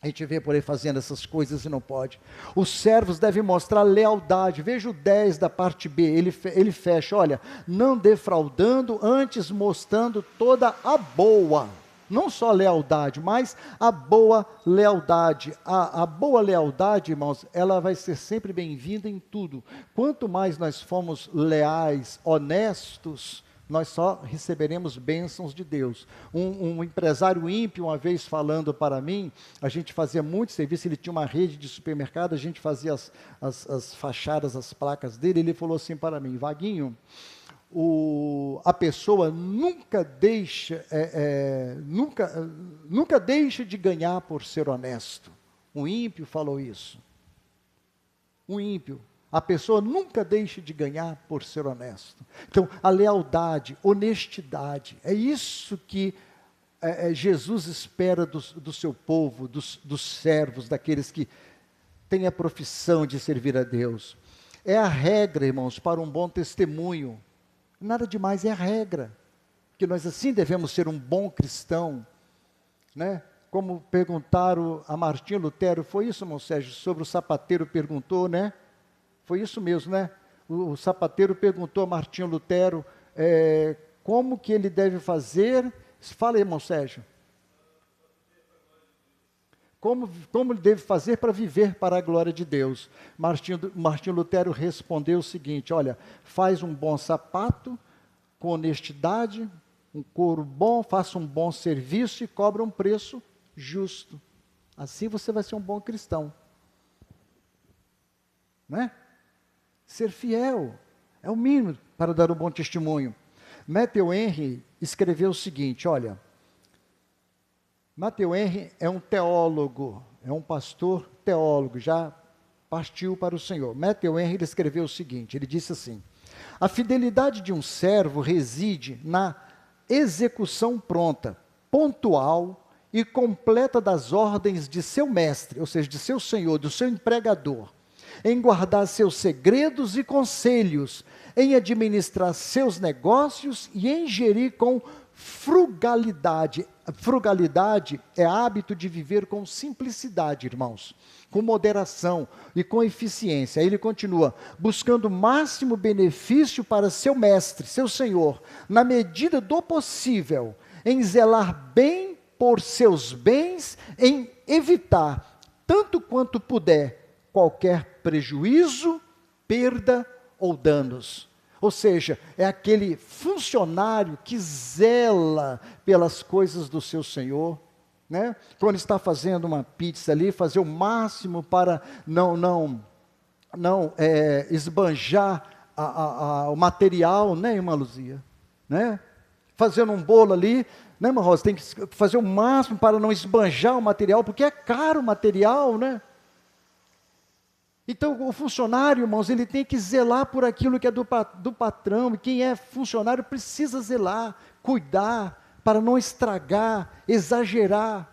Speaker 1: a gente vê por aí fazendo essas coisas e não pode. Os servos devem mostrar lealdade. Veja o 10 da parte B, ele fecha, olha, não defraudando, antes mostrando toda a boa, não só lealdade, mas a boa lealdade. A boa lealdade, irmãos, ela vai ser sempre bem-vinda em tudo. Quanto mais nós formos leais, honestos, nós só receberemos bênçãos de Deus. Um empresário ímpio, uma vez falando para mim, a gente fazia muito serviço, ele tinha uma rede de supermercado, a gente fazia as fachadas, as placas dele, ele falou assim para mim, Vaguinho, a pessoa nunca deixa de ganhar por ser honesto. Um ímpio falou isso. Um ímpio. A pessoa nunca deixa de ganhar por ser honesto. Então, a lealdade, honestidade, é isso que Jesus espera do seu povo, dos servos, daqueles que têm a profissão de servir a Deus. É a regra, irmãos, para um bom testemunho. Nada demais, é a regra. Que nós assim devemos ser um bom cristão, né? Como perguntaram a Martinho Lutero, foi isso, irmão Sérgio, sobre o sapateiro perguntou, né? Foi isso mesmo, né? O sapateiro perguntou a Martinho Lutero, como que ele deve fazer, fala aí, irmão Sérgio. Como ele deve fazer para viver para a glória de Deus? Martinho Lutero respondeu o seguinte, olha, faz um bom sapato, com honestidade, um couro bom, faça um bom serviço e cobra um preço justo. Assim você vai ser um bom cristão. Né? Ser fiel é o mínimo para dar um bom testemunho. Matthew Henry escreveu o seguinte, olha, Matthew Henry é um teólogo, é um pastor teólogo, já partiu para o Senhor. Matthew Henry escreveu o seguinte, ele disse assim, a fidelidade de um servo reside na execução pronta, pontual e completa das ordens de seu mestre, ou seja, de seu senhor, do seu empregador, em guardar seus segredos e conselhos, em administrar seus negócios e em gerir com frugalidade. Frugalidade é hábito de viver com simplicidade, irmãos, com moderação e com eficiência. Aí ele continua, buscando o máximo benefício para seu mestre, seu senhor, na medida do possível, em zelar bem por seus bens, em evitar, tanto quanto puder, qualquer prejuízo, perda ou danos. Ou seja, é aquele funcionário que zela pelas coisas do seu Senhor, né? Quando está fazendo uma pizza ali, fazer o máximo para não esbanjar o material, né, irmã Luzia? Né? Fazendo um bolo ali, né, irmã Rosa? Tem que fazer o máximo para não esbanjar o material, porque é caro o material, né? Então, o funcionário, irmãos, ele tem que zelar por aquilo que é do patrão, e quem é funcionário precisa zelar, cuidar, para não estragar, exagerar.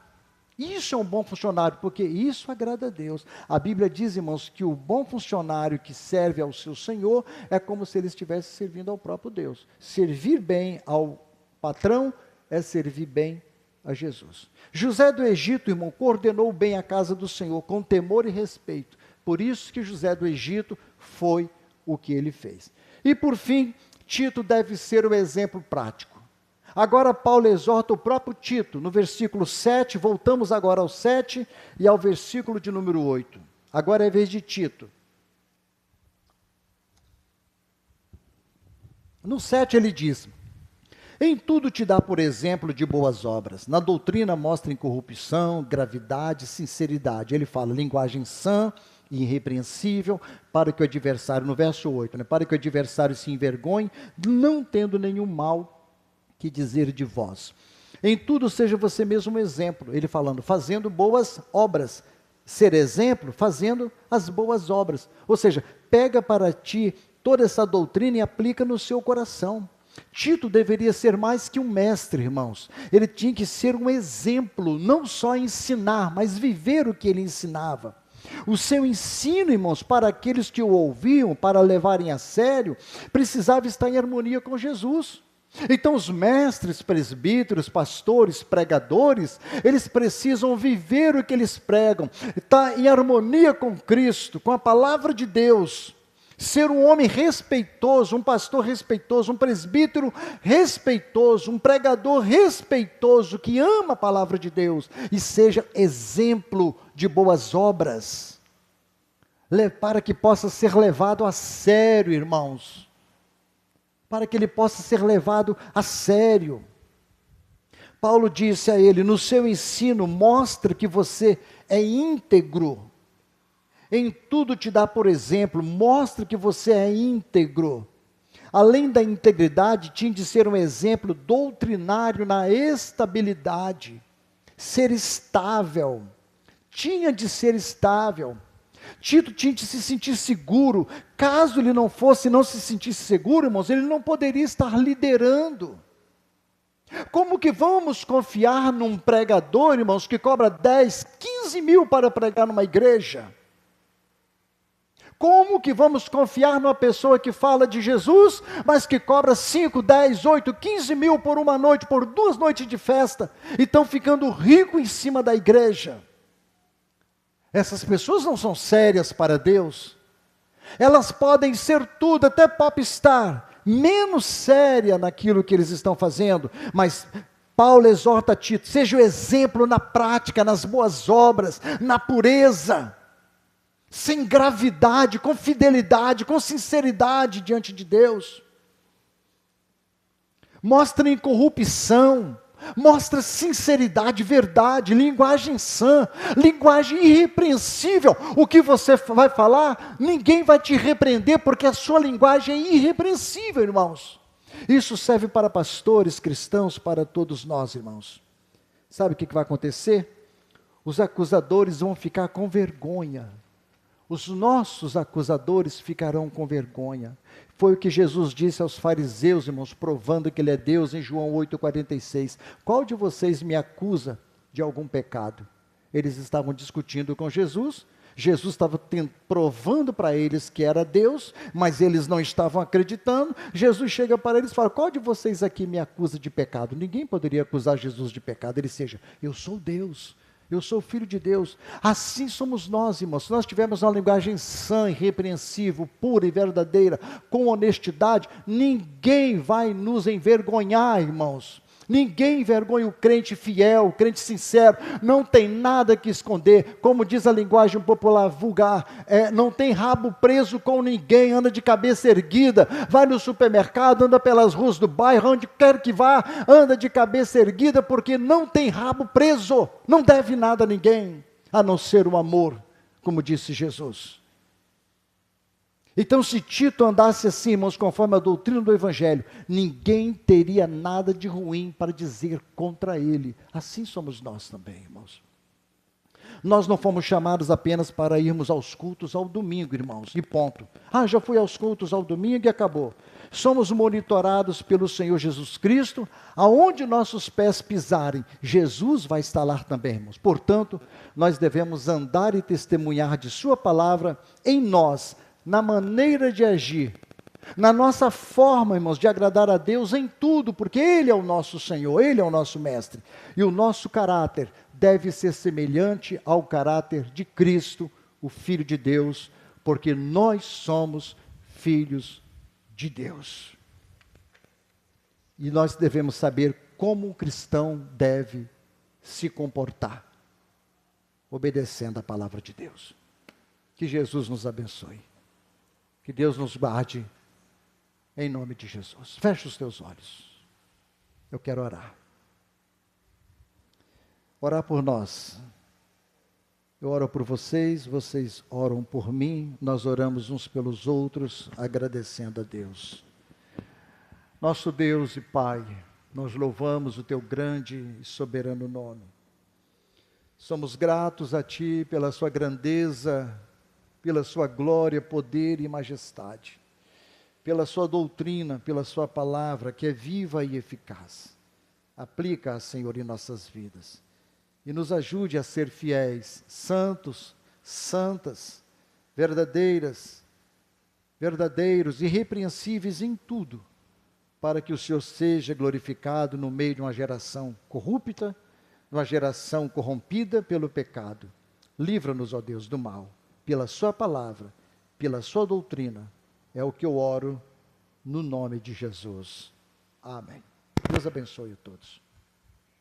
Speaker 1: Isso é um bom funcionário, porque isso agrada a Deus. A Bíblia diz, irmãos, que o bom funcionário que serve ao seu Senhor é como se ele estivesse servindo ao próprio Deus. Servir bem ao patrão é servir bem a Jesus. José do Egito, irmão, coordenou bem a casa do Senhor, com temor e respeito. Por isso que José do Egito foi o que ele fez. E por fim, Tito deve ser o exemplo prático. Agora Paulo exorta o próprio Tito, no versículo 7, voltamos agora ao 7 e ao versículo de número 8. Agora é a vez de Tito. No 7 ele diz, em tudo te dá por exemplo de boas obras, na doutrina mostra incorrupção, gravidade, sinceridade. Ele fala linguagem sã, irrepreensível, para que o adversário, no verso 8, né, para que o adversário se envergonhe, não tendo nenhum mal que dizer de vós. Em tudo seja você mesmo um exemplo, ele falando, fazendo boas obras, ser exemplo, fazendo as boas obras, ou seja, pega para ti toda essa doutrina e aplica no seu coração. Tito deveria ser mais que um mestre, irmãos, ele tinha que ser um exemplo, não só ensinar, mas viver o que ele ensinava. O seu ensino, irmãos, para aqueles que o ouviam, para levarem a sério, precisava estar em harmonia com Jesus. Então os mestres, presbíteros, pastores, pregadores, eles precisam viver o que eles pregam, estar em harmonia com Cristo, com a palavra de Deus, ser um homem respeitoso, um pastor respeitoso, um presbítero respeitoso, um pregador respeitoso, que ama a palavra de Deus, e seja exemplo de boas obras, para que possa ser levado a sério, irmãos, para que ele possa ser levado a sério. Paulo disse a ele, no seu ensino, mostra que você é íntegro, em tudo te dá por exemplo, mostra que você é íntegro. Além da integridade, tinha de ser um exemplo doutrinário na estabilidade, ser estável, tinha de ser estável. Tito tinha de se sentir seguro, caso ele não se sentisse seguro, irmãos, ele não poderia estar liderando. Como que vamos confiar num pregador, irmãos, que cobra 10, 15 mil para pregar numa igreja? Como que vamos confiar numa pessoa que fala de Jesus, mas que cobra 5, 10, 8, 15 mil por uma noite, por 2 noites de festa, e estão ficando ricos em cima da igreja? Essas pessoas não são sérias para Deus. Elas podem ser tudo, até popstar, menos séria naquilo que eles estão fazendo, mas Paulo exorta Tito, seja o exemplo na prática, nas boas obras, na pureza, sem gravidade, com fidelidade, com sinceridade diante de Deus. Mostra incorrupção, mostra sinceridade, verdade, linguagem sã, linguagem irrepreensível. O que você vai falar, ninguém vai te repreender, porque a sua linguagem é irrepreensível, irmãos. Isso serve para pastores, cristãos, para todos nós, irmãos. Sabe o que vai acontecer? Os acusadores vão ficar com vergonha. Os nossos acusadores ficarão com vergonha. Foi o que Jesus disse aos fariseus, irmãos, provando que ele é Deus, em João 8,46. Qual de vocês me acusa de algum pecado? Eles estavam discutindo com Jesus, Jesus estava provando para eles que era Deus, mas eles não estavam acreditando. Jesus chega para eles e fala: qual de vocês aqui me acusa de pecado? Ninguém poderia acusar Jesus de pecado. Ele seja, eu sou Deus, eu sou filho de Deus. Assim somos nós, irmãos. Se nós tivermos uma linguagem sã, irrepreensível, pura e verdadeira, com honestidade, ninguém vai nos envergonhar, irmãos. Ninguém envergonha o crente fiel, o crente sincero, não tem nada que esconder, como diz a linguagem popular vulgar, não tem rabo preso com ninguém, anda de cabeça erguida, vai no supermercado, anda pelas ruas do bairro, onde quer que vá, anda de cabeça erguida, porque não tem rabo preso, não deve nada a ninguém, a não ser o amor, como disse Jesus. Então, se Tito andasse assim, irmãos, conforme a doutrina do Evangelho, ninguém teria nada de ruim para dizer contra ele. Assim somos nós também, irmãos. Nós não fomos chamados apenas para irmos aos cultos ao domingo, irmãos, e ponto. Já fui aos cultos ao domingo e acabou. Somos monitorados pelo Senhor Jesus Cristo, aonde nossos pés pisarem, Jesus vai estar lá também, irmãos. Portanto, nós devemos andar e testemunhar de sua palavra em nós, na maneira de agir, na nossa forma, irmãos, de agradar a Deus em tudo, porque Ele é o nosso Senhor, Ele é o nosso Mestre, e o nosso caráter deve ser semelhante ao caráter de Cristo, o Filho de Deus, porque nós somos filhos de Deus. E nós devemos saber como um cristão deve se comportar, obedecendo a palavra de Deus. Que Jesus nos abençoe. Que Deus nos guarde, em nome de Jesus. Feche os teus olhos. Eu quero orar. Orar por nós. Eu oro por vocês, vocês oram por mim, nós oramos uns pelos outros, agradecendo a Deus. Nosso Deus e Pai, nós louvamos o Teu grande e soberano nome. Somos gratos a Ti pela Sua grandeza, pela Sua glória, poder e majestade, pela Sua doutrina, pela Sua palavra, que é viva e eficaz. Aplica-a, Senhor, em nossas vidas, e nos ajude a ser fiéis, santos, santas, verdadeiros, irrepreensíveis em tudo, para que o Senhor seja glorificado no meio de uma geração corrupta, numa geração corrompida pelo pecado. Livra-nos, ó Deus, do mal, pela Sua palavra, pela Sua doutrina, é o que eu oro, no nome de Jesus. Amém. Deus abençoe a todos.